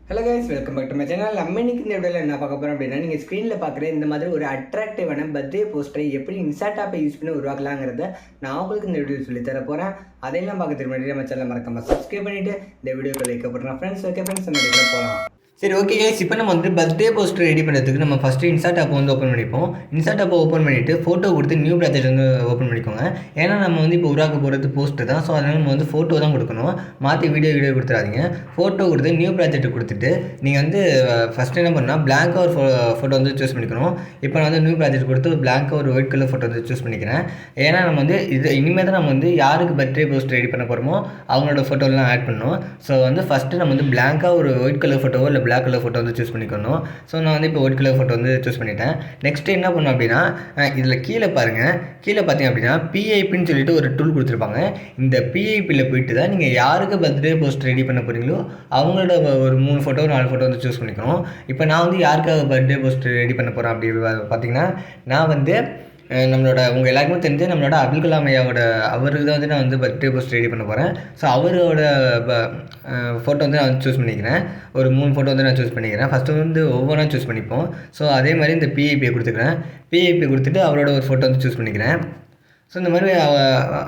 Hello guys, welcome back to my channel. நம்ம இன்னைக்கு இந்த வீடியோவில் என்ன பார்க்க போகிறோம் அப்படின்னா, நீங்கள் ஸ்க்ரீனில் பார்க்குற இந்த மாதிரி ஒரு அட்ராக்டிவான பர்த்டே போஸ்டரை எப்படி இன்ஸ்டாட் ஆப்பை யூஸ் பண்ணி உருவாக்கலாங்கிறத நான் உங்களுக்கு இந்த வீடியோ சொல்லி தர போகிறேன். அதையெல்லாம் பார்க்கறதுக்கு முன்னாடி நம்ம சேனல் மறக்காம சப்ஸ்கிரைப் பண்ணிவிட்டு இந்த வீடியோக்கு லைக் போட்டுருங்க ஃப்ரெண்ட்ஸ். ஓகே ஃப்ரெண்ட்ஸ், நம்ம வீடியோவில் போகலாம். சரி, ஓகே கைஸ், இப்போ நம்ம வந்து பர்த்டே போஸ்டர் ரெடி பண்ணுறதுக்கு நம்ம ஃபஸ்ட்டு இன்ஸ்டாட் ஆப் வந்து ஓப்பன் பண்ணிப்போம். இன்ஸ்டாட் ஆப்பை ஓப்பன் பண்ணிவிட்டு ஃபோட்டோ கொடுத்து நியூ ப்ராஜெக்ட் வந்து ஓப்பன் பண்ணிக்கோங்க. ஏன்னா நம்ம வந்து இப்போ உருவாக்க போகிறது போஸ்ட்டு தான். ஸோ அதனால் நம்ம வந்து ஃபோட்டோ தான் கொடுக்கணும். மாற்றி வீடியோ கொடுத்துடாதீங்க. ஃபோட்டோ கொடுத்து நியூ ப்ராஜெக்ட் கொடுத்துட்டு நீங்கள் வந்து ஃபஸ்ட்டு என்ன பண்ணால் பிளாங்காக ஒரு ஃபோட்டோ வந்து சூஸ் பண்ணிக்கணும். இப்போ நான் வந்து நியூ ப்ராஜெக்ட் கொடுத்து பிளாங்காக ஒரு ஒயிட் கலர் ஃபோட்டோ வந்து சூஸ் பண்ணிக்கிறேன். ஏன்னா நம்ம வந்து இனிமேல் தான் நம்ம வந்து யாருக்கு பர்த்டே போஸ்ட் ரெடி பண்ண போகிறோமோ அவங்களோட ஃபோட்டோலாம் ஆட் பண்ணணும். ஸோ வந்து ஃபஸ்ட்டு நம்ம வந்து பிளாங்காக ஒரு ஒயிட் கலர் ஃபோட்டோவோ இல்லை பிளாக் கலர் ஃபோட்டோ வந்து சூஸ் பண்ணிக்கணும். ஸோ நான் வந்து இப்போ ஒயிட் கலர் ஃபோட்டோ வந்து சூஸ் பண்ணிட்டேன். நெக்ஸ்ட்டு என்ன பண்ணணும் அப்படின்னா, இதில் கீழே பாருங்கள், கீழே பார்த்தீங்க அப்படின்னா பிஐபின்னு சொல்லிட்டு ஒரு டூல் கொடுத்துருப்பாங்க. இந்த பிஐபியில் போயிட்டு தான் நீங்கள் யாருக்கு பர்த்டே போஸ்ட் ரெடி பண்ண போகிறீங்களோ அவங்களோட ஒரு 3 ஃபோட்டோ 4 ஃபோட்டோ வந்து சூஸ் பண்ணிக்கணும். இப்போ நான் வந்து யாருக்காக பர்த்டே போஸ்ட் ரெடி பண்ண போகிறேன் அப்படி பார்த்தீங்கன்னா, நான் வந்து நம்மளோட உங்கள் எல்லாருக்குமே தெரிஞ்சு நம்மளோட அப்துல் கலாம் ஐயாவோட அவருக்கு தான் வந்து நான் வந்து பர்த்டே போஸ்ட் ரெடி பண்ண போகிறேன். ஸோ அவரோட ஃபோட்டோ வந்து நான் வந்து சூஸ் பண்ணிக்கிறேன். ஒரு 3 ஃபோட்டோ வந்து நான் சூஸ் பண்ணிக்கிறேன். ஃபஸ்ட்டு வந்து ஒவ்வொன்றா சூஸ் பண்ணிப்போம். ஸோ அதே மாதிரி இந்த பிஐபியை கொடுத்துக்கிறேன். பிஐபி கொடுத்துட்டு அவரோட ஒரு ஃபோட்டோ வந்து சூஸ் பண்ணிக்கிறேன். ஸோ இந்த மாதிரி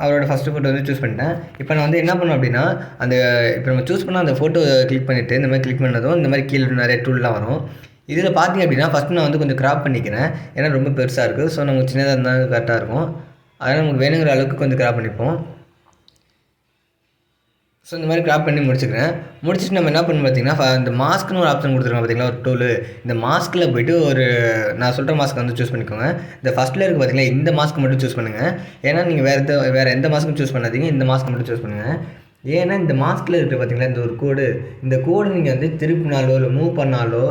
அவரோட ஃபஸ்ட்டு ஃபோட்டோ வந்து சூஸ் பண்ணிட்டேன். இப்போ நான் வந்து என்ன பண்ணேன் அப்படின்னா, அந்த இப்போ நம்ம சூஸ் பண்ண அந்த ஃபோட்டோ கிளிக் பண்ணிவிட்டு இந்த மாதிரி கிளிக் பண்ணதும் இந்த மாதிரி கீழே நிறைய டூல்லாம் வரும். இதில் பார்த்தீங்க அப்படின்னா ஃபஸ்ட்டு நான் வந்து கொஞ்சம் க்ராப் பண்ணிக்கிறேன். ஏன்னா ரொம்ப பெருசாக இருக்குது. ஸோ நமக்கு சின்னதாக இருந்தாலும் கரெக்டாக இருக்கும். அதனால் நமக்கு வேணுங்கிற அளவுக்கு கொஞ்சம் க்ராப் பண்ணிப்போம். ஸோ இந்த மாதிரி க்ராப் பண்ணி முடிச்சுக்கிறேன். முடிச்சுட்டு நம்ம என்ன பண்ணணும் பார்த்தீங்கன்னா, இந்த மாஸ்க்னு ஒரு ஆப்ஷன் கொடுத்துருக்கோம் பார்த்தீங்களா, ஒரு டூலு. இந்த மாஸ்கில் போய்ட்டு ஒரு நான் சொல்கிற மாஸ்க் வந்து சூஸ் பண்ணிக்கோங்க. இந்த ஃபஸ்ட்டில் இருக்குது பார்த்தீங்களா, இந்த மாஸ்க் மட்டும் சூஸ் பண்ணுங்கள். ஏன்னா நீங்கள் வேறு எந்த மாஸ்க்கும் சூஸ் பண்ணாதீங்க. இந்த மாஸ்க் மட்டும் சூஸ் பண்ணுங்கள். ஏன்னா இந்த மாஸ்கில் இருக்குது பார்த்தீங்களா, இந்த ஒரு கோடு, இந்த கோடு நீங்கள் வந்து திருப்பினாலோ இல்லை மூவ் பண்ணாலோ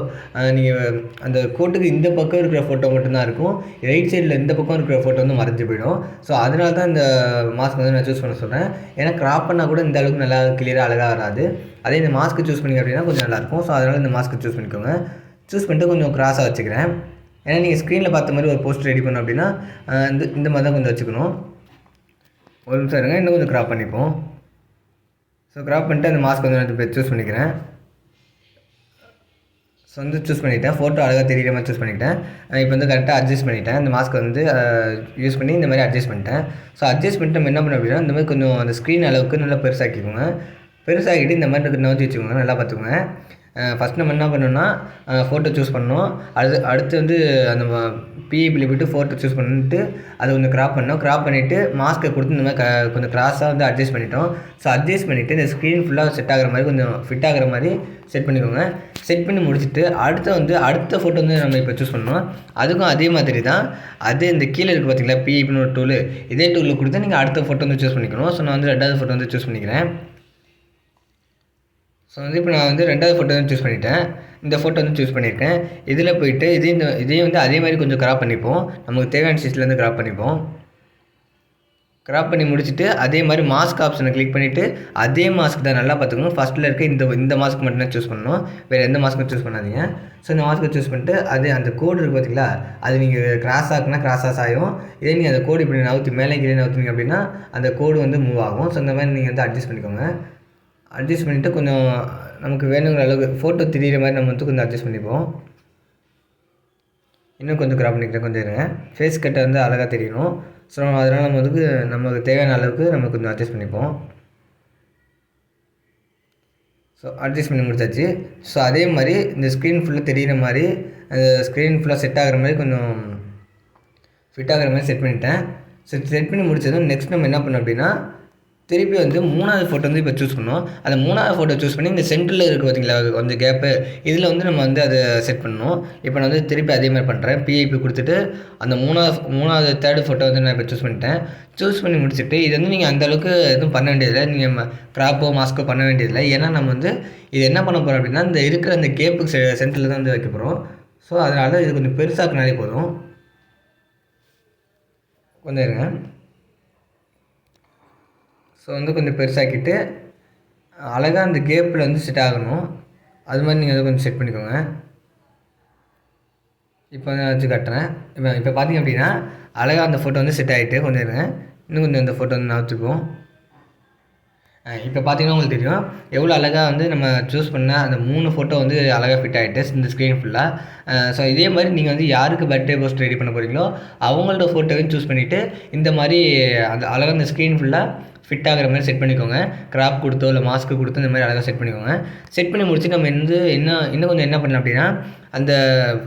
நீங்கள் அந்த கோட்டுக்கு இந்த பக்கம் இருக்கிற ஃபோட்டோ மட்டும்தான் இருக்கும். ரைட் சைடில் இந்த பக்கம் இருக்கிற ஃபோட்டோ வந்து மறைஞ்சு போயிடும். ஸோ அதனால தான் இந்த மாஸ்க் வந்து நான் சூஸ் பண்ண சொல்கிறேன். ஏன்னா க்ராப் பண்ணால் கூட இந்த அளவுக்கு நல்லா கிளியராக அழகாக வராது. அதே இந்த மாஸ்க்கு சூஸ் பண்ணிங்க அப்படின்னா கொஞ்சம் நல்லாயிருக்கும். ஸோ அதனால் இந்த மாஸ்க்கு சூஸ் பண்ணிக்கோங்க. சூஸ் பண்ணிட்டு கொஞ்சம் க்ராஸாக வச்சுக்கிறேன். ஏன்னா நீங்கள் ஸ்க்ரீனில் பார்த்த மாதிரி ஒரு போஸ்ட் ரெடி பண்ணோம் அப்படின்னா இந்த மாதிரி தான் கொஞ்சம் வச்சுக்கணும். ஒரு நிமிஷம் இருங்க, இன்னும் கொஞ்சம் க்ராப் பண்ணிப்போம். ஸோ க்ராப் பண்ணிட்டு அந்த மாஸ்க் வந்து நான் சூஸ் பண்ணிக்கிறேன். ஸோ வந்து சூஸ் பண்ணிவிட்டேன். ஃபோட்டோ அழகாக தெரிகிற மாதிரி சூஸ் பண்ணிவிட்டேன். இப்போ வந்து கரெக்டாக அட்ஜஸ்ட் பண்ணிவிட்டேன். இந்த மாஸ்க் வந்து யூஸ் பண்ணி இந்த மாதிரி அட்ஜஸ்ட் பண்ணிட்டேன். ஸோ அட்ஜஸ்ட் பண்ணிட்டு நம்ம என்ன பண்ணோம் அப்படின்னா, இந்த மாதிரி கொஞ்சம் அந்த ஸ்க்ரீன் அளவுக்கு நல்லா பெருசாக்கிக்கோங்க. பெருசாகிட்டு இந்த மாதிரி நோத்தி வச்சுக்கோங்க. நல்லா பார்த்துக்கோங்க. ஃபஸ்ட் நம்ம என்ன பண்ணணும்னா ஃபோட்டோ சூஸ் பண்ணணும். அடுத்து வந்து அந்த பிஐபியில் போய்ட்டு ஃபோட்டோ சூஸ் பண்ணிட்டு அதை கொஞ்சம் க்ராப் பண்ணோம். க்ராப் பண்ணிவிட்டு மாஸ்க்கை கொடுத்து இந்த மாதிரி கொஞ்சம் க்ராஸாக வந்து அட்ஜஸ்ட் பண்ணிட்டோம். ஸோ அட்ஜஸ்ட் பண்ணிவிட்டு இந்த ஸ்க்ரீன் ஃபுல்லாக செட் ஆகிற மாதிரி கொஞ்சம் ஃபிட் ஆகிற மாதிரி செட் பண்ணிக்கோங்க. செட் பண்ணி முடிச்சுட்டு அடுத்த ஃபோட்டோ வந்து நம்ம இப்போ சூஸ் பண்ணணும். அதுக்கும் அதே மாதிரி தான். அதே இந்த கீழே இருக்குது பார்த்தீங்களா, பிஐபின்னு ஒரு டூலு, இதே டூலில் கொடுத்து நீங்கள் அடுத்த ஃபோட்டோ வந்து சூஸ் பண்ணிக்கணும். ஸோ நான் வந்து 2வது ஃபோட்டோ வந்து சூஸ் பண்ணிக்கிறேன். ஸோ வந்து இப்போ நான் வந்து 2வது ஃபோட்டோ வந்து சூஸ் பண்ணிவிட்டேன். இந்த ஃபோட்டோ வந்து சூஸ் பண்ணியிருக்கேன். இதில் போய்ட்டு இதையும் வந்து அதே மாதிரி கொஞ்சம் க்ராப் பண்ணிப்போம். நமக்கு தேவையான சைஸ்லேருந்து க்ராப் பண்ணிப்போம். க்ராப் பண்ணி முடிச்சுட்டு அதே மாதிரி மாஸ்க் ஆப்ஷனை கிளிக் பண்ணிவிட்டு அதே மாஸ்க் தான் நல்லா பார்த்துக்கணும். ஃபஸ்ட்டில் இருக்க இந்த மாஸ்க் மட்டும் தான் சூஸ் பண்ணணும். வேறு எந்த மாஸ்க்கும் சூஸ் பண்ணாதீங்க. ஸோ இந்த மாஸ்க்கை சூஸ் பண்ணிட்டு அந்த கோடு இருக்குது பார்த்தீங்களா, அது நீங்கள் கிராஸ் ஆகுனா கிராஸாக ஆகும். இதே நீங்கள் அந்த கோடு இப்படி நவுத்தி மேலே கீழே நவுத்துனீங்க அப்படின்னா அந்த கோடு வந்து மூவ் ஆகும். ஸோ இந்த மாதிரி நீங்கள் வந்து அட்ஜஸ்ட் பண்ணிக்கோங்க. அட்ஜஸ்ட் பண்ணிவிட்டு கொஞ்சம் நமக்கு வேணுங்கிற அளவுக்கு ஃபோட்டோ தெரிகிற மாதிரி நம்ம வந்து கொஞ்சம் அட்ஜஸ்ட் பண்ணிப்போம். இன்னும் கொஞ்சம் க்ராப் பண்ணிக்கிறேன். கொஞ்சம் இருங்க. ஃபேஸ் கட்டை வந்து அழகாக தெரியணும். ஸோ அதனால் நம்ம வந்து நமக்கு தேவையான அளவுக்கு நம்ம கொஞ்சம் அட்ஜஸ்ட் பண்ணிப்போம். ஸோ அட்ஜஸ்ட் பண்ணி முடிச்சாச்சு. ஸோ அதே மாதிரி இந்த ஸ்க்ரீன் ஃபுல்லாக தெரிகிற மாதிரி ஸ்க்ரீன் ஃபுல்லாக செட் ஆகிற மாதிரி கொஞ்சம் ஃபிட் ஆகிற மாதிரி செட் பண்ணிட்டேன். செட் பண்ணி முடிச்சதும் நெக்ஸ்ட் நம்ம என்ன பண்ணோம் அப்படின்னா, திருப்பி வந்து 3வது ஃபோட்டோ வந்து இப்போ சூஸ் பண்ணோம். அந்த 3வது ஃபோட்டோ சூஸ் பண்ணி இந்த சென்டரில் இருக்குது பார்த்தீங்களா கொஞ்சம் கேப்பு, இதில் வந்து நம்ம வந்து அதை செட் பண்ணணும். இப்போ நான் வந்து திருப்பி அதே மாதிரி பண்ணுறேன். பிஐபி கொடுத்துட்டு அந்த 3வது 3rd ஃபோட்டோ வந்து நான் இப்போ சூஸ் பண்ணிட்டேன். சூஸ் பண்ணி முடிச்சுட்டு இது வந்து நீங்கள் அந்தளவுக்கு எதுவும் பண்ண வேண்டியதில்லை. நீங்கள் க்ராப்போ மாஸ்க்கோ பண்ண வேண்டியதில்லை. ஏன்னா நம்ம வந்து இது என்ன பண்ண போகிறோம் அப்படின்னா, இந்த இருக்கிற அந்த கேப்புக்கு சென்டரில் தான் வந்து வைக்க போகிறோம். ஸோ அதனால் இது கொஞ்சம் பெருசாக்குனாலே போதும். கொஞ்சம் இருங்க. ஸோ வந்து கொஞ்சம் பெருசாக்கிட்டு அழகாக அந்த கேப்பில் வந்து செட் ஆகணும். அது மாதிரி நீங்கள் அதை கொஞ்சம் செட் பண்ணிக்கோங்க. இப்போ நான் வச்சு காட்டுறேன். இப்போ பார்த்தீங்க அப்படின்னா அழகாக அந்த ஃபோட்டோ வந்து செட் ஆகிட்டு கொஞ்சம் இருங்க. இன்னும் கொஞ்சம் அந்த ஃபோட்டோ வந்து நகர்த்திப்போம். இப்போ பார்த்தீங்கன்னா உங்களுக்கு தெரியும் எவ்வளோ அழகாக வந்து நம்ம சூஸ் பண்ண அந்த 3 ஃபோட்டோ வந்து அழகாக ஃபிட் ஆகிட்டு இந்த ஸ்க்ரீன் ஃபுல்லாக. ஸோ இதே மாதிரி நீங்கள் வந்து யாருக்கு பர்த்டே போஸ்ட் ரெடி பண்ண போகிறீங்களோ அவங்களோட ஃபோட்டோவையும் சூஸ் பண்ணிவிட்டு இந்த மாதிரி அந்த அழகாக அந்த ஸ்க்ரீன் ஃபுல்லாக ஃபிட் ஆகிற மாதிரி செட் பண்ணிக்கோங்க. கிராப் கொடுத்தோ இல்லை மாஸ்க்கு கொடுத்தோ இந்த மாதிரி அழகாக செட் பண்ணிக்கோங்க. செட் பண்ணி முடிச்சு நம்ம வந்து இன்னும் கொஞ்சம் என்ன பண்ணலாம் அப்படின்னா, அந்த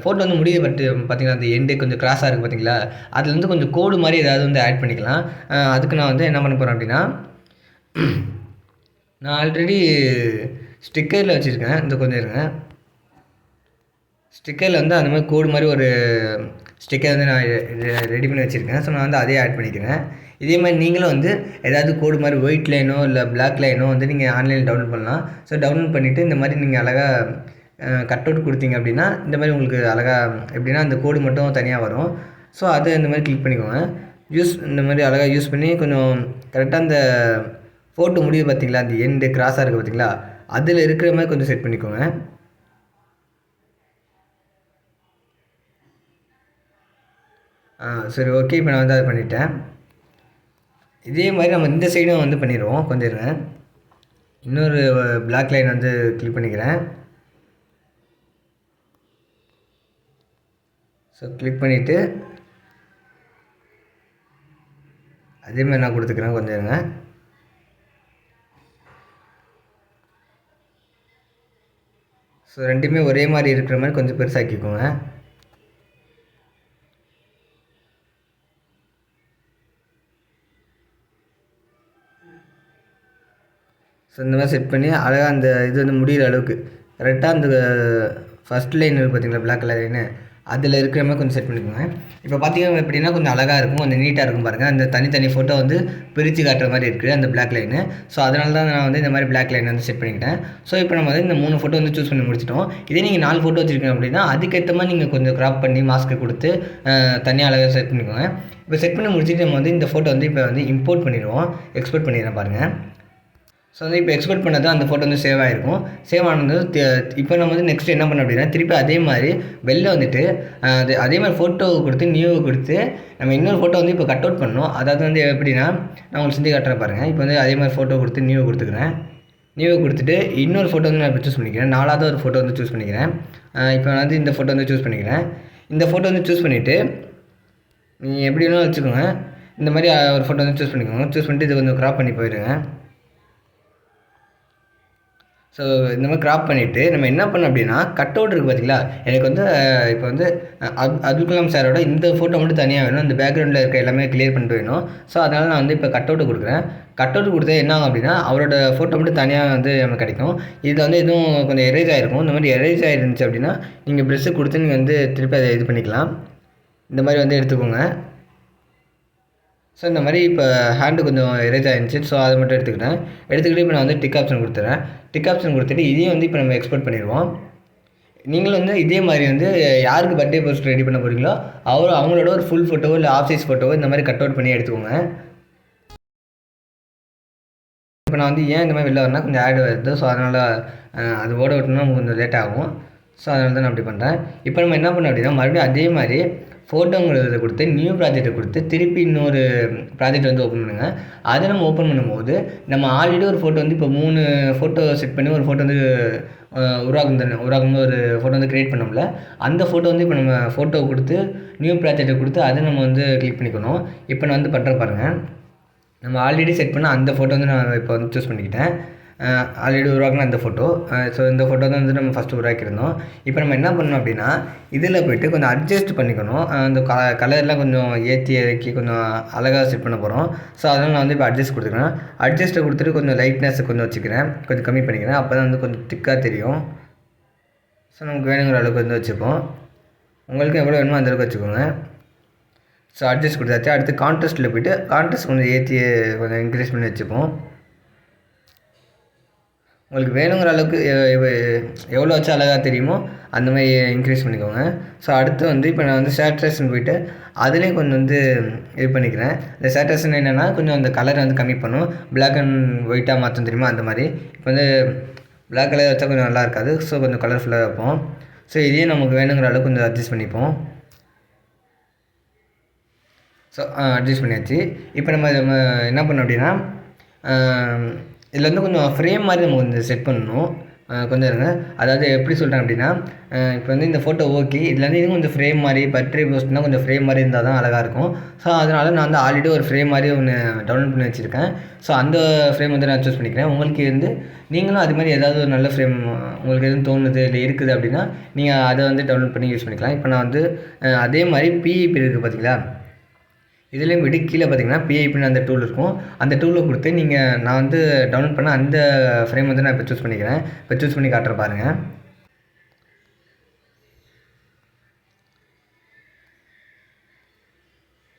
ஃபோட்டோ வந்து முடிய பார்த்தீங்கன்னா அந்த எண்டு கொஞ்சம் கிராஸாக இருக்குது பார்த்தீங்களா, அதுலேருந்து கொஞ்சம் கோடு மாதிரி ஏதாவது வந்து ஆட் பண்ணிக்கலாம். அதுக்கு நான் வந்து என்ன பண்ண போகிறேன் அப்படின்னா, நான் ஆல்ரெடி ஸ்டிக்கரில் வச்சுருக்கேன். இந்த கொஞ்சம் இருங்க. ஸ்டிக்கரில் வந்து அந்த மாதிரி கோடு மாதிரி ஒரு ஸ்டிக்கர் வந்து நான் ரெடி பண்ணி வச்சுருக்கேன். ஸோ நான் வந்து அதே ஆட் பண்ணிக்கிறேன். இதே மாதிரி நீங்களும் வந்து ஏதாவது கோடு மாதிரி ஒயிட் லைனோ இல்லை பிளாக் லைனோ வந்து நீங்கள் ஆன்லைனில் டவுன்லோட் பண்ணலாம். ஸோ டவுன்லோட் பண்ணிவிட்டு இந்த மாதிரி நீங்கள் அழகாக கட் அவுட் கொடுத்தீங்க அப்படின்னா இந்த மாதிரி உங்களுக்கு அழகாக எப்படின்னா அந்த கோடு மட்டும் தனியாக வரும். ஸோ அதை இந்த மாதிரி கிளிக் பண்ணிக்கோங்க. இந்த மாதிரி அழகாக யூஸ் பண்ணி கொஞ்சம் கரெக்டாக அந்த ஃபோட்டோ முடியுது பார்த்தீங்களா, அந்த எண்டு கிராஸாக இருக்குது பார்த்தீங்களா, அதில் இருக்கிற மாதிரி கொஞ்சம் செட் பண்ணிக்கோங்க. சரி ஓகே. இப்போ நான் வந்து அதை பண்ணிட்டேன். இதே மாதிரி நம்ம இந்த சைடும் வந்து பண்ணிடுவோம். கொஞ்சம் இருங்க. இன்னொரு பிளாக் லைன் வந்து கிளிக் பண்ணிக்கிறேன். ஸோ கிளிக் பண்ணிவிட்டு அதேமாதிரி நான் கொடுத்துக்கிறேன். கொஞ்சம் இருங்க. ஸோ ரெண்டுமே ஒரே மாதிரி இருக்கிற மாதிரி கொஞ்சம் பெருசாக்கிக்கோங்க. ஸோ இந்த மாதிரி செட் பண்ணி அழகாக அந்த இது வந்து முடிகிற அளவுக்கு கரெக்டாக அந்த ஃபஸ்ட் லைன் இருக்குது பார்த்தீங்களா, பிளாக் கலர் லைனு, அதில் இருக்கிற மாதிரி கொஞ்சம் செட் பண்ணிக்கோங்க. இப்போ பார்த்தீங்கன்னா எப்படின்னா கொஞ்சம் அழகாக இருக்கும், கொஞ்சம் நீட்டாக இருக்கும் பாருங்கள். அந்த தனித்தனி ஃபோட்டோ வந்து பிரித்து காட்டுற மாதிரி இருக்குது அந்த பிளாக் லைனு. ஸோ அதனால தான் நான் வந்து இந்த மாதிரி பிளாக் லைன் வந்து செட் பண்ணிக்கிட்டேன். ஸோ இப்போ நம்ம வந்து இந்த 3 ஃபோட்டோ வந்து சூஸ் பண்ணி முடிச்சிட்டோம். இதே நீங்கள் 4 ஃபோட்டோ வச்சுருக்கீங்க அப்படின்னா அதுக்கேற்ற மாதிரி நீங்கள் கொஞ்சம் க்ராப் பண்ணி மாஸ்க்கு கொடுத்து தனியாக அழகாக செட் பண்ணிக்கோங்க. இப்போ செட் பண்ணி முடிச்சுட்டு நம்ம வந்து இந்த ஃபோட்டோ வந்து இப்போ வந்து இம்போர்ட் பண்ணிடுவோம். எக்ஸ்போர்ட் பண்ணிடுறேன் பாருங்கள். ஸோ வந்து இப்போ எக்ஸ்போர்ட் பண்ணது அந்த ஃபோட்டோ வந்து சேவ் ஆகிருக்கும். சேவ் ஆனது இப்போ நம்ம வந்து நெக்ஸ்ட் என்ன பண்ணோம் அப்படின்னா, திருப்பி அதே மாதிரி வெளில வந்துட்டு அதே மாதிரி ஃபோட்டோவை கொடுத்து நியூவை கொடுத்து நம்ம இன்னொரு ஃபோட்டோ வந்து இப்போ கட் அவுட் பண்ணணும். அதாவது வந்து எப்படின்னா நான் உங்களுக்கு செஞ்சு காட்டுறேன் பாருங்கள். இப்போ வந்து அதே மாதிரி ஃபோட்டோ கொடுத்து நியூவை கொடுத்துக்கிறேன். நியூவை கொடுத்துட்டு இன்னொரு ஃபோட்டோ வந்து நான் இப்போ சூஸ் பண்ணிக்கிறேன். 4வது ஒரு ஃபோட்டோ வந்து சூஸ் பண்ணிக்கிறேன். இப்போ வந்து இந்த ஃபோட்டோ வந்து சூஸ் பண்ணிக்கிறேன். இந்த ஃபோட்டோ வந்து சூஸ் பண்ணிவிட்டு நீங்கள் எப்படி வேணாலும் வச்சுக்கோங்க. இந்த மாதிரி ஒரு ஃபோட்டோ வந்து சூஸ் பண்ணிக்கோங்க. சூஸ் பண்ணிட்டு இது கொஞ்சம் க்ராப் பண்ணி போயிடுங்க. ஸோ இந்த மாதிரி க்ராப் பண்ணிவிட்டு நம்ம என்ன பண்ணோம் அப்படின்னா, கட் அவுட் இருக்குது பார்த்தீங்களா, எனக்கு வந்து இப்போ வந்து அப்துல் கலாம் சாரோட இந்த ஃபோட்டோ மட்டும் தனியாக வேணும். அந்த பேக்ரவுண்டில் இருக்க எல்லாமே கிளியர் பண்ணிட்டு வேணும். ஸோ அதனால் நான் வந்து இப்போ கட் அவுட்டு கொடுக்குறேன். கட் அவுட் கொடுத்தா என்ன ஆகும் அப்படின்னா, அவரோட ஃபோட்டோ மட்டும் தனியாக வந்து நமக்கு கிடைக்கும். இதில் வந்து எதுவும் கொஞ்சம் எரேஸ் ஆகிருக்கும். இந்த மாதிரி எரேஸ் ஆகிருந்துச்சு அப்படின்னா நீங்கள் ப்ரெஷ்ஷு கொடுத்து நீங்கள் வந்து திருப்பி அதை இது பண்ணிக்கலாம். இந்த மாதிரி வந்து எடுத்துக்கோங்க. ஸோ இந்த மாதிரி இப்போ ஹேண்டு கொஞ்சம் எரேஜ் ஆகிருந்துச்சு. ஸோ அதை மட்டும் எடுத்துக்கிட்டு இப்போ நான் வந்து டிக் ஆப்ஷன் கொடுத்துறேன். டிக் ஆப்ஷன் கொடுத்துட்டு இதையும் வந்து இப்போ நம்ம எக்ஸ்போர்ட் பண்ணிடுவோம். நீங்களும் வந்து இதே மாதிரி வந்து யாருக்கு பர்த்டே போஸ்ட் ரெடி பண்ண போகிறீங்களோ அவங்களோட ஒரு ஃபுல் ஃபோட்டோவோ இல்லை ஆஃப் சைஸ் ஃபோட்டோவோ இந்த மாதிரி கட் அவுட் பண்ணி எடுத்துக்கோங்க. இப்போ நான் வந்து ஏன் இந்த மாதிரி வெளில வரேன்னா கொஞ்சம் ஆட் வருது. ஸோ அதனால் அது ஓட விட்டோம்னா நமக்கு கொஞ்சம் லேட் ஆகும். ஸோ அதனால தான் நான் அப்படி பண்ணுறேன். இப்போ நம்ம என்ன பண்ணோம் அப்படின்னா, மறுபடியும் அதே மாதிரி ஃபோட்டோங்கிறத கொடுத்து நியூ ப்ராஜெக்ட்டை கொடுத்து திருப்பி இன்னொரு ப்ராஜெக்ட் வந்து ஓப்பன் பண்ணுங்கள். அதை நம்ம ஓப்பன் பண்ணும்போது நம்ம ஆல்ரெடி ஒரு ஃபோட்டோ வந்து இப்போ 3 ஃபோட்டோ செட் பண்ணி ஒரு ஃபோட்டோ வந்து உருவாக்கும்போது ஒரு ஃபோட்டோ வந்து க்ரியேட் பண்ணோம்ல, அந்த ஃபோட்டோ வந்து இப்போ நம்ம ஃபோட்டோ கொடுத்து நியூ ப்ராஜெக்ட்டை கொடுத்து அதை நம்ம வந்து கிளிக் பண்ணிக்கணும். இப்போ நான் வந்து பண்ணுறேன் பாருங்கள். நம்ம ஆல்ரெடி செட் பண்ண அந்த ஃபோட்டோ வந்து நான் இப்போ வந்து சூஸ் பண்ணிக்கிட்டேன். ஆல்ரெடி உருவாக்கின அந்த ஃபோட்டோ. ஸோ இந்த ஃபோட்டோ தான் வந்து நம்ம ஃபஸ்ட்டு உருவாக்கியிருந்தோம். இப்போ நம்ம என்ன பண்ணணும் அப்படின்னா, இதில் போய்ட்டு கொஞ்சம் அட்ஜஸ்ட் பண்ணிக்கணும். அந்த கலர்லாம் கொஞ்சம் ஏற்றி இறக்கி கொஞ்சம் அழகாக செட் பண்ண போகிறோம். ஸோ அதனால் நான் வந்து இப்போ அட்ஜஸ்ட் கொடுத்துக்கிறேன். அட்ஜஸ்ட்டை கொடுத்துட்டு கொஞ்சம் லைட்னஸ் கொஞ்சம் வச்சுக்கிறேன், கொஞ்சம் கம்மி பண்ணிக்கிறேன். அப்போ தான் வந்து கொஞ்சம் திக்காக தெரியும். ஸோ நமக்கு வேணுங்கிற அளவுக்கு வந்து வச்சுப்போம். உங்களுக்கு எவ்வளோ வேணுமோ அந்தளவுக்கு வச்சுக்கோங்க. ஸோ அட்ஜஸ்ட் கொடுத்தாச்சு. அடுத்து கான்ட்ராஸ்ட்டில் போய்ட்டு கான்ட்ராஸ்ட் கொஞ்சம் ஏற்றி கொஞ்சம் இன்க்ரீஸ் பண்ணி வச்சுப்போம். உங்களுக்கு வேணுங்கிற அளவுக்கு எவ்வளோ வச்சா அழகாக தெரியுமோ அந்த மாதிரி இன்க்ரீஸ் பண்ணிக்கோங்க. ஸோ அடுத்து வந்து இப்போ நான் வந்து சேட்ரேஷன் போய்ட்டு அதுலேயும் கொஞ்சம் வந்து இது பண்ணிக்கிறேன். இந்த சேட்ரேஷன் என்னென்னா கொஞ்சம் அந்த கலரை வந்து கம்மி பண்ணும். பிளாக் அண்ட் ஒயிட்டாக மாற்றும் தெரியுமா, அந்த மாதிரி. இப்போ வந்து பிளாக் கலர் வச்சா கொஞ்சம் நல்லா இருக்காது. ஸோ கொஞ்சம் கலர்ஃபுல்லாக வைப்போம். ஸோ இதையும் நமக்கு வேணுங்கிற அளவுக்கு கொஞ்சம் அட்ஜஸ்ட் பண்ணிப்போம். ஸோ அட்ஜஸ்ட் பண்ணியாச்சு. இப்போ நம்ம என்ன பண்ணோம் அப்படின்னா, இதில் வந்து கொஞ்சம் ஃப்ரேம் மாதிரி நம்ம கொஞ்சம் செட் பண்ணணும். கொஞ்சம் இருங்க. அதாவது எப்படி சொல்கிறேன் அப்படின்னா, இப்போ வந்து இந்த ஃபோட்டோ ஓகே. இதில் வந்து இதுவும் கொஞ்சம் ஃப்ரேம் மாதிரி பர்த்டே போஸ்ட்னா கொஞ்சம் ஃப்ரேம் மாதிரி இருந்தால் தான் அழகாக இருக்கும். ஸோ அதனால் நான் வந்து ஆல்ரெடி ஒரு ஃப்ரேம் மாதிரி ஒன்று டவுன்லோட் பண்ணி வச்சுருக்கேன். ஸோ அந்த ஃப்ரேம் வந்து நான் சூஸ் பண்ணிக்கிறேன். உங்களுக்கு வந்து நீங்களும் அது மாதிரி ஏதாவது ஒரு நல்ல ஃப்ரேம் உங்களுக்கு எதுவும் தோணுது இல்லை இருக்குது அப்படின்னா நீங்கள் அதை வந்து டவுன்லோட் பண்ணி யூஸ் பண்ணிக்கலாம். இப்போ நான் வந்து அதே மாதிரி பிஇபி இருக்குது பார்த்தீங்களா, இதுலேயும் விட கீழே பார்த்தீங்கன்னா பிஐபின்னு அந்த டூல் இருக்கும். அந்த டூலை கொடுத்து நான் வந்து டவுன்லோட் பண்ண அந்த ஃப்ரேம் வந்து நான் இப்போ சூஸ் பண்ணிக்கிறேன். இப்போ சூஸ் பண்ணி காட்டுறேன் பாருங்கள்.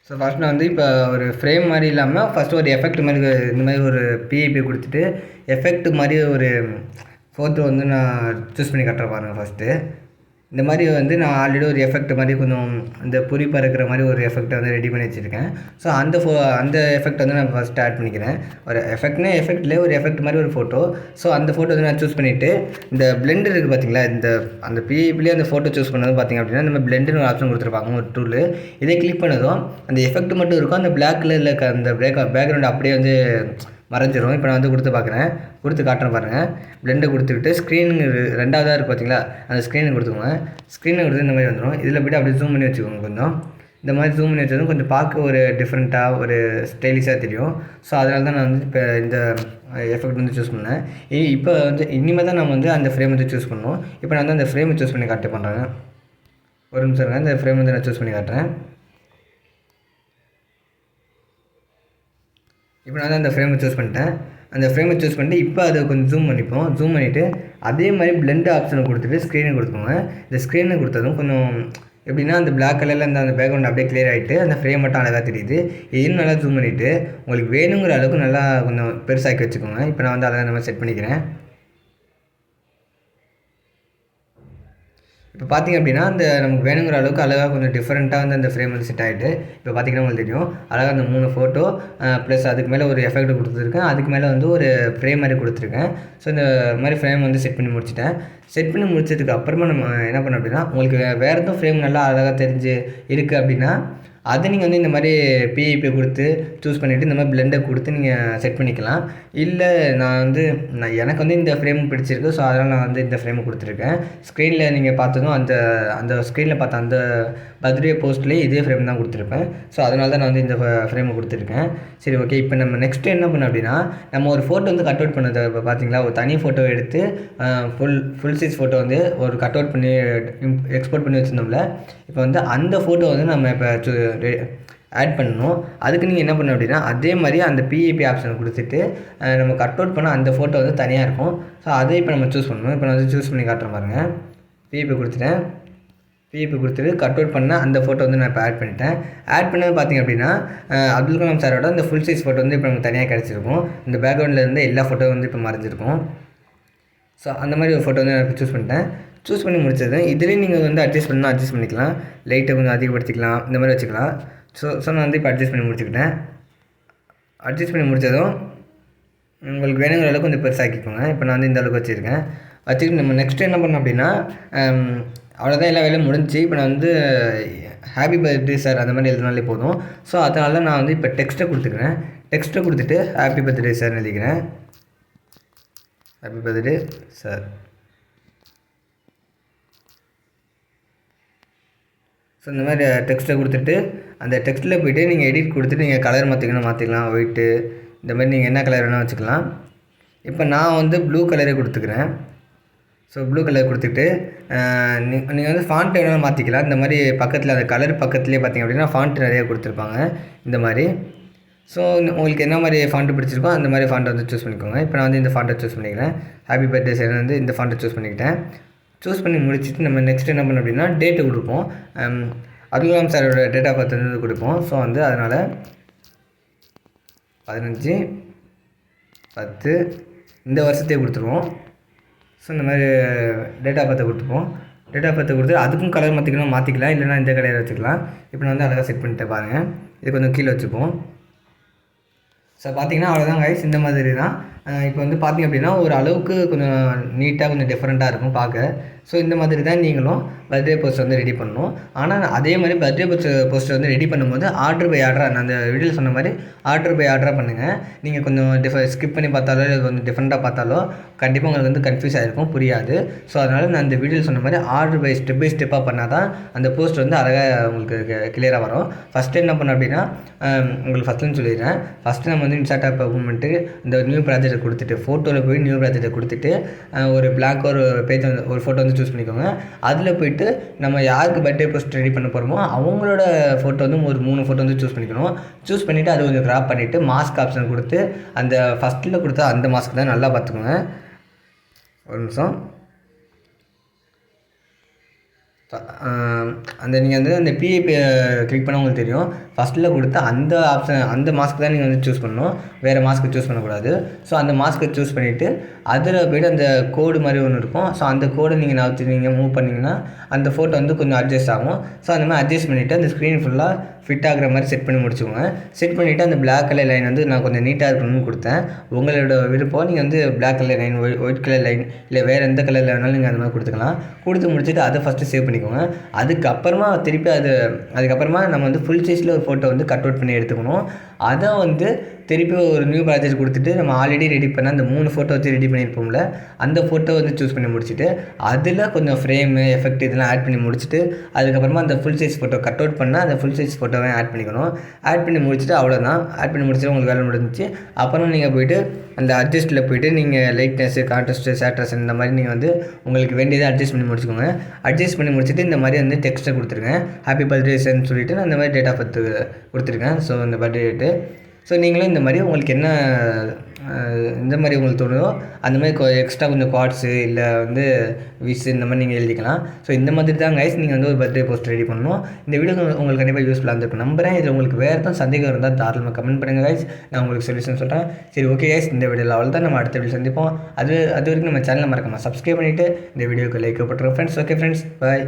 ஸோ ஃபஸ்ட் நான் வந்து இப்போ ஒரு ஃப்ரேம் மாதிரி இல்லாமல் ஃபஸ்ட்டு ஒரு எஃபெக்ட் மாதிரி இந்த மாதிரி ஒரு பிஐபி கொடுத்துட்டு எஃபெக்ட் மாதிரி ஒரு ஃபோட்டோ வந்து நான் சூஸ் பண்ணி காட்டுறேன் பாருங்கள். ஃபஸ்ட்டு இந்த மாதிரி வந்து நான் ஆல்ரெடி ஒரு எஃபெக்ட் மாதிரி கொஞ்சம் இந்த பொறி பறக்கிற மாதிரி ஒரு எஃபெக்ட்டை வந்து ரெடி பண்ணி வச்சுருக்கேன். ஸோ அந்த எஃபெக்ட் வந்து நான் ஃபஸ்ட்டு ஆட் பண்ணிக்கிறேன். ஒரு எஃபெக்ட்லேயே ஒரு எஃபெக்ட் மாதிரி ஒரு ஃபோட்டோ. ஸோ அந்த ஃபோட்டோ வந்து நான் சூஸ் பண்ணிவிட்டு இந்த பிளெண்டர் இருக்குது பார்த்தீங்களா, அந்த பிஐபிலேயே அந்த ஃபோட்டோ சூஸ் பண்ணது பார்த்திங்க அப்படின்னா நம்ம பிளெண்டுன்னு ஒரு ஆப்ஷன் கொடுத்துருப்பாங்க, ஒரு டூலு. இதே கிளிக் பண்ணதும் அந்த எஃபெக்ட் மட்டும் இருக்கும். அந்த பிளாக் கலரில் இருக்க அந்த பேக்ரவுண்ட் அப்படியே வந்து மறைஞ்சிரும். இப்போ நான் வந்து கொடுத்து காட்டுறேன் பாருங்கள். பிளெண்டை கொடுத்துக்கிட்டு ஸ்க்ரீனுங்க ரெண்டாவதாக இருக்குது பார்த்தீங்களா, அந்த ஸ்க்ரீனை கொடுத்துக்கோங்க. ஸ்க்ரீனை கொடுத்து இந்த மாதிரி வந்துடும். இதில் போய்ட்டு அப்படியே ஜூம் பண்ணி வச்சுக்கோங்க. கொஞ்சம் இந்த மாதிரி ஜூம் பண்ணி வச்சதும் கொஞ்சம் பார்க்க ஒரு டிஃப்ரெண்ட்டாக ஒரு ஸ்டைலிஷாக தெரியும். ஸோ அதனால தான் நான் வந்து இப்போ இந்த எஃபெக்ட் வந்து சூஸ் பண்ணேன். இப்போ வந்து இனிமேல் தான் நம்ம வந்து அந்த ஃப்ரேம் வந்து சூஸ் பண்ணணும். இப்போ நான் வந்து அந்த ஃப்ரேமை சூஸ் பண்ணி காட்ட பண்ணுறேன். ஒரு நிமிஷம் இருங்க, இந்த ஃப்ரேம் வந்து நான் சூஸ் பண்ணி காட்டுறேன். இப்போ நான் தான் அந்த ஃப்ரேமை சூஸ் பண்ணிட்டேன். அந்த ஃப்ரேமை சூஸ் பண்ணிட்டு இப்போ அதை கொஞ்சம் ஜூம் பண்ணிவிட்டு அதே மாதிரி பிளெண்ட் ஆப்ஷனை கொடுத்துட்டு ஸ்க்ரீனை கொடுத்துக்கோங்க. இந்த ஸ்க்ரீனை கொடுத்ததும் கொஞ்சம் எப்படின்னா அந்த பிளாக் கலரில் அந்த பேக்ரவுண்ட் அப்படியே கிளியர் ஆகிட்டு அந்த ஃப்ரேம் மட்டும் அழகாக தெரியுது. இன்னும் நல்லா ஜூம் பண்ணிவிட்டு உங்களுக்கு வேணுங்கிற அளவுக்கு நல்லா கொஞ்சம் பெருசாக்கி வச்சுக்கோங்க. இப்போ நான் வந்து அதை நம்ம செட் பண்ணிக்கிறேன். இப்போ பார்த்திங்க அப்படின்னா அந்த நமக்கு வேணுங்கிற அளவுக்கு அழகாக கொஞ்சம் டிஃப்ரெண்ட்டாக வந்து அந்த ஃப்ரேம் வந்து செட் ஆகிட்டு இப்போ பார்த்திங்கன்னா உங்களுக்கு தெரியும் அழகாக அந்த 3 ஃபோட்டோ ப்ளஸ் அதுக்கு மேலே ஒரு எஃபெக்ட் கொடுத்துருக்கேன். அதுக்கு மேலே வந்து ஒரு ஃப்ரேம் மாதிரி கொடுத்துருக்கேன். ஸோ இந்த மாதிரி ஃப்ரேம் வந்து செட் பண்ணி முடிச்சிட்டேன். செட் பண்ணி முடிச்சதுக்கு அப்புறமா நம்ம என்ன பண்ணோம் அப்படின்னா, உங்களுக்கு வேறு எதுவும் ஃப்ரேம் நல்லா அழகாக தெரிஞ்சு இருக்குது அப்படின்னா அதை நீங்கள் வந்து இந்த மாதிரி பிஐபி கொடுத்து சூஸ் பண்ணிவிட்டு இந்த மாதிரி பிளெண்டை கொடுத்து நீங்கள் செட் பண்ணிக்கலாம். இல்லை எனக்கு வந்து இந்த ஃப்ரேம் பிடிச்சிருக்கு, ஸோ அதனால் நான் வந்து இந்த ஃப்ரேமை கொடுத்துருக்கேன். ஸ்க்ரீனில் நீங்கள் பார்த்ததும் அந்த ஸ்க்ரீனில் பார்த்த அந்த பர்த்டே போஸ்ட்லேயே இதே ஃப்ரேம் தான் கொடுத்துருப்பேன். ஸோ அதனால தான் நான் வந்து இந்த ஃப்ரேமை கொடுத்துருக்கேன். சரி, ஓகே. இப்போ நம்ம நெக்ஸ்ட்டு என்ன பண்ணோம் அப்படின்னா, நம்ம ஒரு ஃபோட்டோ வந்து கட் அவுட் பண்ணது இப்போ பார்த்தீங்களா, ஒரு தனி ஃபோட்டோ எடுத்து ஃபுல் சைஸ் ஃபோட்டோ வந்து ஒரு கட் அவுட் பண்ணி எக்ஸ்போர்ட் பண்ணி வச்சுருந்தோம்ல. இப்போ வந்து அந்த ஃபோட்டோ வந்து நம்ம இப்போ ஆட் பண்ணணும். அதுக்கு நீங்கள் என்ன பண்ணணும் அப்படின்னா, அதே மாதிரி அந்த பிஐபி ஆப்ஷனை கொடுத்துட்டு நம்ம கட் அவுட் பண்ண அந்த ஃபோட்டோ வந்து தனியாக இருக்கும். ஸோ அதை இப்போ நம்ம சூஸ் பண்ணணும். இப்போ நான் வந்து சூஸ் பண்ணி காட்டுறேன் பாருங்கள். பிஐபி கொடுத்துட்டு கட் அவுட் பண்ண அந்த ஃபோட்டோ வந்து நான் இப்போ ஆட் பண்ணிட்டேன். ஆட் பண்ணது பார்த்திங்க அப்படின்னா அப்துல் கலாம் சாரோட இந்த ஃபுல் சைஸ் ஃபோட்டோ வந்து இப்போ நமக்கு தனியாக கிடச்சிருக்கும். இந்த பேக்ரவுண்டில் இருந்து எல்லா ஃபோட்டோ வந்து இப்போ மறைஞ்சிருக்கும். ஸோ அந்த மாதிரி ஒரு ஃபோட்டோ வந்து நான் இப்போ சூஸ் பண்ணிட்டேன். சூஸ் பண்ணி முடிச்சது இதுலேயும் நீங்கள் வந்து அட்ஜஸ்ட் பண்ணிக்கலாம். லைட்டை கொஞ்சம் அதிகப்படுத்திக்கலாம், இந்த மாதிரி வச்சுக்கலாம். ஸோ நான் வந்து இப்போ அட்ஜஸ்ட் பண்ணி முடிச்சுக்கிட்டேன். அட்ஜஸ்ட் பண்ணி முடித்ததும் உங்களுக்கு வேணுங்கிற அளவுக்கு கொஞ்சம் பெருசாக்கிக்கோங்க. இப்போ நான் வந்து இந்த அளவுக்கு வச்சுக்கிட்டு நம்ம நெக்ஸ்ட்டு என்ன பண்ணோம் அப்படின்னா, அவ்வளோதான், எல்லா வேலையும் முடிஞ்சு. இப்போ நான் வந்து ஹாப்பி பர்த்டே சார் அந்த மாதிரி எழுதினாலே போதும். ஸோ அதனால நான் வந்து இப்போ டெக்ஸ்ட்டை கொடுத்துட்டு ஹாப்பி பர்த்டே சார்னு எழுதிக்கிறேன். Happy birthday sir. ஸோ இந்த மாதிரி டெக்ஸ்ட்டை கொடுத்துட்டு அந்த டெக்ஸ்ட்டில் போய்ட்டு நீங்கள் எடிட் கொடுத்துட்டு நீங்கள் கலர் மாற்றிக்கலாம். ஒயிட்டு இந்த மாதிரி நீங்கள் என்ன கலர் வேணால் வச்சுக்கலாம். இப்போ நான் வந்து ப்ளூ கலரே கொடுத்துக்கிறேன். ஸோ ப்ளூ கலர் கொடுத்துட்டு நீங்கள் வந்து ஃபாண்ட் வேணாலும் மாற்றிக்கலாம். இந்த மாதிரி பக்கத்தில் அந்த கலர் பக்கத்துலேயே பார்த்திங்க அப்படின்னா ஃபாண்ட் நிறையா கொடுத்துருப்பாங்க இந்த மாதிரி. ஸோ உங்களுக்கு என்ன மாதிரி ஃபாண்ட்டு பிடிச்சிருக்கோ அந்த மாதிரி ஃபாண்ட்டை வந்து சூஸ் பண்ணிக்கோங்க. இப்போ நான் வந்து இந்த ஃபாண்ட்டை சூஸ் பண்ணிக்கிறேன். ஹாப்பி பர்த்டே சார் வந்து இந்த ஃபாண்ட்டை சூஸ் பண்ணிக்கிட்டேன். சூஸ் பண்ணி முடிச்சுட்டு நம்ம நெக்ஸ்ட் என்ன பண்ணோம் அப்படின்னா, டேட்டு கொடுப்போம். அப்துல் கலாம் சாரோட டேட் ஆஃப் பர்த் வந்து கொடுப்போம். ஸோ வந்து அதனால் 15/10 இந்த வருஷத்தையே கொடுத்துருவோம். ஸோ இந்த மாதிரி டேட் ஆஃப் பர்த்தை கொடுத்துப்போம். டேட் ஆஃப் பர்த்தை கொடுத்து அதுக்கும் கலர் மாற்றிக்கலாம், இல்லைனா இந்த கலரை வச்சுக்கலாம். இப்போ நான் வந்து அழகாக செட் பண்ணிட்டு பாருங்கள். இது கொஞ்சம் கீழே வச்சுப்போம். ஸோ பார்த்திங்கன்னா அவ்வளோதான் கைஸ். இந்த மாதிரி தான் இப்போ வந்து பார்த்தீங்க அப்படின்னா ஒரு அளவுக்கு கொஞ்சம் நீட்டாக கொஞ்சம் டிஃப்ரெண்ட்டாக இருக்கும் பார்க்க. ஸோ இந்த மாதிரி தான் நீங்களும் பர்த்டே போஸ்டர் வந்து ரெடி பண்ணணும். ஆனால் அதே மாதிரி பர்த்டே போஸ்டர் வந்து ரெடி பண்ணும்போது ஆர்டர் பை ஆர்டராக நான் அந்த வீடியோவில் சொன்ன மாதிரி ஆர்டர் பை ஆர்டராக பண்ணுங்கள். நீங்கள் கொஞ்சம் ஸ்கிப் பண்ணி பார்த்தாலோ இல்லை கொஞ்சம் டிஃப்ரெண்ட்டாக பார்த்தாலோ கண்டிப்பாக உங்களுக்கு வந்து கன்ஃபியூஸ் ஆகிருக்கும், புரியாது. ஸோ அதனால் நான் அந்த வீடியோவில் சொன்ன மாதிரி ஆர்டர் பை ஸ்டெப்பாக பண்ணால் தான் அந்த போஸ்டர் வந்து அழகாக உங்களுக்கு கிளியராக வரும். ஃபஸ்ட்டு என்ன பண்ணோம் அப்படின்னா, உங்களுக்கு ஃபஸ்ட்டுன்னு சொல்லிடுறேன். ஃபஸ்ட்டு நம்ம வந்து இன்ஸ்டாட் ஆப் ஓப்பன் பண்ணிட்டு இந்த நியூ ப்ராஜெக்ட்டை கொடுத்துட்டு ஃபோட்டோவில் போய் நியூ ப்ராஜெக்ட்டை கொடுத்துட்டு ஒரு பிளாங்க் ஒரு பேஜ் வந்து ஒரு ஃபோட்டோ வந்து சூஸ் பண்ணிக்கோங்க. அதில் போய்ட்டு நம்ம யாருக்கு பர்த்டே போஸ்ட் ரெடி பண்ண போகிறோமோ அவங்களோட ஃபோட்டோ வந்து ஒரு 3 ஃபோட்டோ வந்து சூஸ் பண்ணிக்கணும். சூஸ் பண்ணிவிட்டு அது கொஞ்சம் க்ராப் பண்ணிவிட்டு மாஸ்க் ஆப்ஷன் கொடுத்து அந்த ஃபஸ்ட்டில் கொடுத்தா அந்த மாஸ்க் தான் நல்லா பார்த்துக்கோங்க. ஒரு நிமிஷம். அந்த நீங்கள் வந்து அந்த பிஏபி கிளிக் பண்ணால் உங்களுக்கு தெரியும். ஃபஸ்ட்டில் கொடுத்த அந்த ஆப்ஷன் அந்த மாஸ்க் தான் நீங்கள் வந்து சூஸ் பண்ணணும், வேறு மாஸ்க்கு சூஸ் பண்ணக்கூடாது. ஸோ அந்த மாஸ்க்கை சூஸ் பண்ணிவிட்டு அதில் போய்ட்டு அந்த கோடு மாதிரி ஒன்று இருக்கும். ஸோ அந்த கோடை நீங்கள் மூவ் பண்ணிங்கன்னா அந்த ஃபோட்டோ வந்து கொஞ்சம் அட்ஜஸ்ட் ஆகும். ஸோ அந்த மாதிரி அட்ஜஸ்ட் பண்ணிவிட்டு அந்த ஸ்க்ரீன் ஃபுல்லாக ஃபிட் ஆகிற மாதிரி செட் பண்ணி முடிச்சுக்கோங்க. செட் பண்ணிவிட்டு அந்த பிளாக் கலர் லைன் வந்து நான் கொஞ்சம் நீட்டாக இருக்கணும்னு கொடுத்தேன். உங்களோட விருப்பம், நீங்கள் வந்து black colour line, white colour line இல்லை வேறு எந்த கலரில் வேணாலும் நீங்கள் அந்த மாதிரி கொடுத்துக்கலாம். கொடுத்து முடிச்சுட்டு அதை ஃபஸ்ட்டு சேவ் பண்ணிக்கோங்க. அதுக்கப்புறமா திருப்பி அதுக்கப்புறமா நம்ம வந்து ஃபுல் சைஸில் ஒரு ஃபோட்டோ வந்து கட் அவுட் பண்ணி எடுத்துக்கணும். அதை வந்து திருப்பி ஒரு நியூ ப்ராஜெக்ட் கொடுத்துட்டு நம்ம ஆல்ரெடி ரெடி பண்ண அந்த 3 ஃபோட்டோ வச்சு ரெடி பண்ணியிருப்போம்ல, அந்த ஃபோட்டோ வந்து சூஸ் பண்ணி முடிச்சுட்டு அதில் கொஞ்சம் ஃப்ரேமு எஃபெக்ட் இதெல்லாம் ஆட் பண்ணி முடிச்சுட்டு அதுக்கப்புறமா அந்த full size photo cut out பண்ணால் அந்த ஃபுல் சைஸ் ஃபோட்டோவை ஆட் பண்ணிக்கணும். ஆட் பண்ணி முடிச்சுட்டு அவ்வளோதான். ஆட் பண்ணி முடிச்சுட்டு உங்களுக்கு வேலை முடிஞ்சிச்சு. அப்புறம் நீங்கள் போய்ட்டு அந்த அட்ஜஸ்ட்டில் போய்ட்டு நீங்கள் லைட்னஸ்ஸு, கான்ட்ராஸ்ட்டு, சேட்ரஸ் இந்த மாதிரி நீங்கள் வந்து உங்களுக்கு வேண்டியதை அட்ஜஸ்ட் பண்ணி முடிச்சுக்கோங்க. அட்ஜஸ்ட் பண்ணி முடிச்சுட்டு இந்த மாதிரி வந்து டெக்ஸ்ட்டை கொடுத்துருங்க. ஹாப்பி பர்த்டேஸ்ன்னு சொல்லிவிட்டு நான் இந்த மாதிரி டேட் ஆஃப் பர்த் கொடுத்துருக்கேன். ஸோ இந்த பர்த்டே டேட்டு. ஸோ நீங்களும் இந்த மாதிரி உங்களுக்கு என்ன இந்த மாதிரி உங்களுக்கு தோணுதோ அந்த மாதிரி எக்ஸ்ட்ரா கொஞ்சம் குவாட்ஸு இல்லை வந்து விஷ் இந்த மாதிரி நீங்கள் எழுதிக்கலாம். ஸோ இந்த மாதிரி தான் கைஸ் நீங்கள் வந்து ஒரு பர்த்டே போஸ்ட் ரெடி பண்ணணும். இந்த வீடியோ உங்களுக்கு கண்டிப்பாக யூஸ்ஃபுல்லாக இருந்திருக்கும் நம்புறேன். இதில் உங்களுக்கு வேறு எதுவும் சந்தேகம் இருந்தால் தாராளமாக கமெண்ட் பண்ணுங்கள் கைஸ், நான் உங்களுக்கு சொல்யூஷன் சொல்கிறேன். சரி, ஓகே கைஸ், இந்த வீடியோவில் அவ்வளோ தான். நம்ம அடுத்த வீடியோ சந்திப்போம். அது வரைக்கும் நம்ம சேனலை மறக்காமல் சப்ஸ்கிரைப் பண்ணிவிட்டு இந்த வீடியோக்கு லைக் போட்டுருங்க ஃப்ரெண்ட்ஸ். ஓகே ஃப்ரெண்ட்ஸ், பாய்.